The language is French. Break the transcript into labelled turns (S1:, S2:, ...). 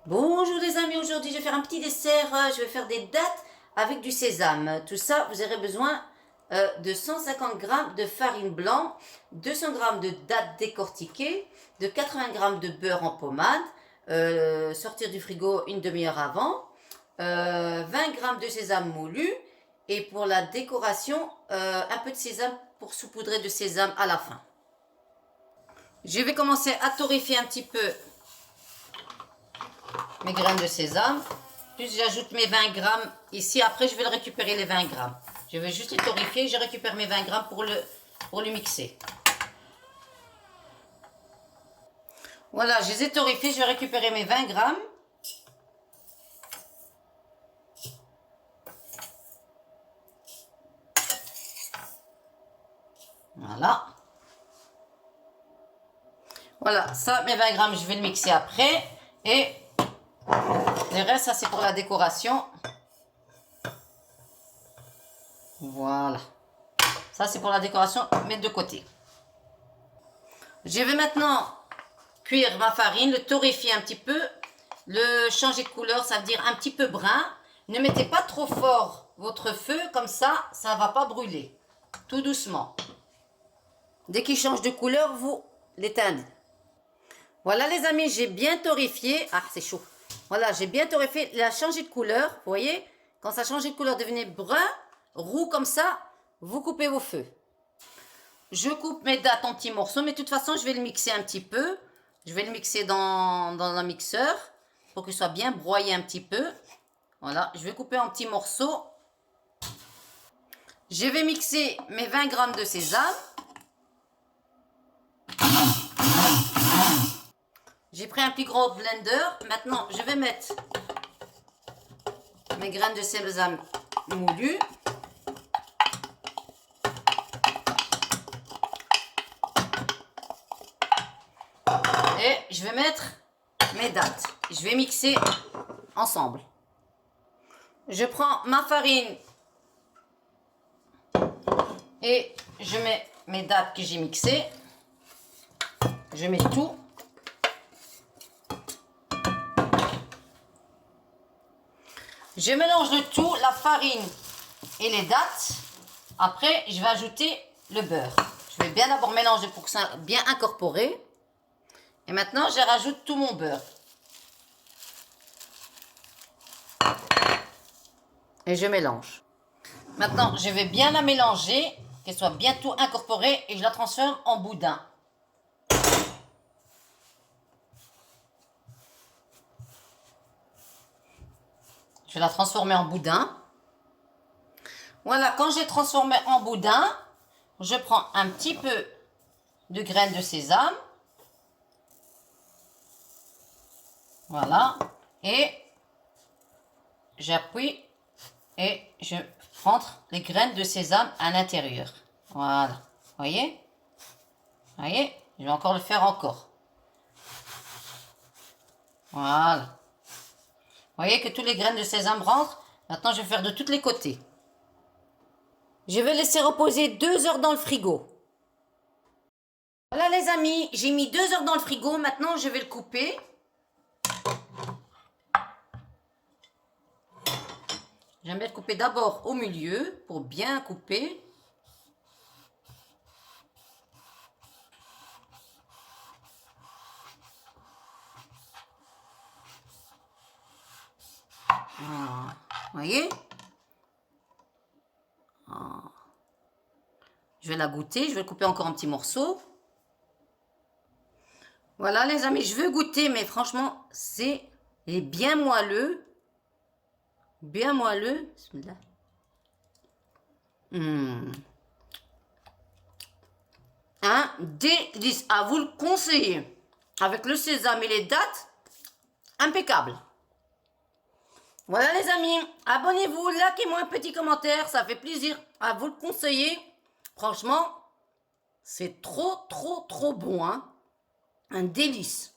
S1: Bonjour les amis, aujourd'hui je vais faire un petit dessert, je vais faire des dattes avec du sésame. Tout ça, vous aurez besoin de 150 g de farine blanc, 200 g de dattes décortiquées, de 80 g de beurre en pommade, sortir du frigo une demi-heure avant, 20 g de sésame moulu et pour la décoration, un peu de sésame pour saupoudrer de sésame à la fin. Je vais commencer à torréfier un petit peu mes graines de sésame. Puis j'ajoute mes 20 grammes ici. Après, je vais le récupérer les 20 grammes. Je vais juste les torréfier. Je récupère mes 20 grammes pour le mixer. Voilà, je les ai torréfiés. Je vais récupérer mes 20 grammes. Voilà. Voilà, ça, mes 20 grammes, je vais le mixer après. Et le reste, ça, c'est pour la décoration. Voilà. Ça, c'est pour la décoration, mettre de côté. Je vais maintenant cuire ma farine, le torréfier un petit peu, le changer de couleur, ça veut dire un petit peu brun. Ne mettez pas trop fort votre feu, comme ça, ça ne va pas brûler. Tout doucement. Dès qu'il change de couleur, vous l'éteignez. Voilà les amis, j'ai bien torréfié. Ah, c'est chaud. Voilà, j'ai bien torréfié. Il a changé de couleur, vous voyez. Quand ça a changé de couleur, devenait brun, roux comme ça, vous coupez vos feux. Je coupe mes dattes en petits morceaux, mais de toute façon, je vais le mixer un petit peu. Je vais le mixer dans un mixeur pour qu'il soit bien broyé un petit peu. Voilà, je vais couper en petits morceaux. Je vais mixer mes 20 grammes de sésame. J'ai pris un plus gros blender. Maintenant, je vais mettre mes graines de sésame moulues. Et je vais mettre mes dattes. Je vais mixer ensemble. Je prends ma farine et je mets mes dattes que j'ai mixées. Je mets tout. Je mélange le tout, la farine et les dattes. Après, je vais ajouter le beurre. Je vais bien d'abord mélanger pour que ça soit bien incorporé. Et maintenant, je rajoute tout mon beurre. Et je mélange. Maintenant, je vais bien la mélanger, qu'elle soit bien tout incorporée et je la transforme en boudin. Je vais la transformer en boudin. Voilà, quand j'ai transformé en boudin, je prends un petit peu de graines de sésame. Voilà. Et j'appuie et je rentre les graines de sésame à l'intérieur. Voilà. Voyez? Voyez? Je vais encore le faire encore. Voilà. Vous voyez que tous les graines de sésame rentrent. Maintenant, je vais faire de tous les côtés. Je vais laisser reposer 2 heures dans le frigo. Voilà les amis, j'ai mis 2 heures dans le frigo. Maintenant, je vais le couper. J'aime bien le couper d'abord au milieu pour bien couper. Voilà. Vous voyez? Je vais la goûter, je vais le couper encore en petits morceaux. Voilà les amis, je veux goûter, mais franchement, c'est bien moelleux. Bien moelleux. Bismillah. Un délice, à vous le conseiller. Avec le sésame et les dattes, impeccable. Voilà les amis, abonnez-vous, likez-moi un petit commentaire, ça fait plaisir à vous le conseiller. Franchement, c'est trop bon, hein. Un délice.